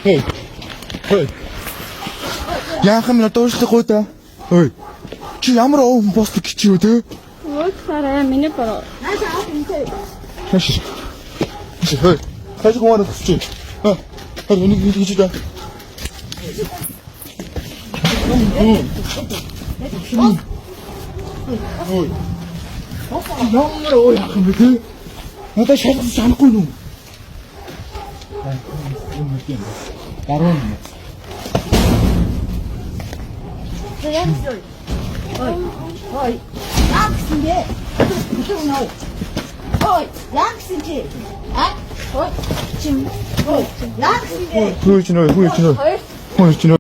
Хей. Яахан минь дуурчлахгүй да. Ой. Чи ямар овн постик чи юу те? Өөсөрөө миний бороо. Хашир. Хей. Хашир гоо чи. Энийг хийж даа. Ой. Ямар ой яахан бэ те? Надад шалгаж санахгүй нү. Гаруун. Ой, 양승게. 그쪽 나오. ой, 양승게. 아? ой, 지금. ой, 양승게. Хөөж нөө.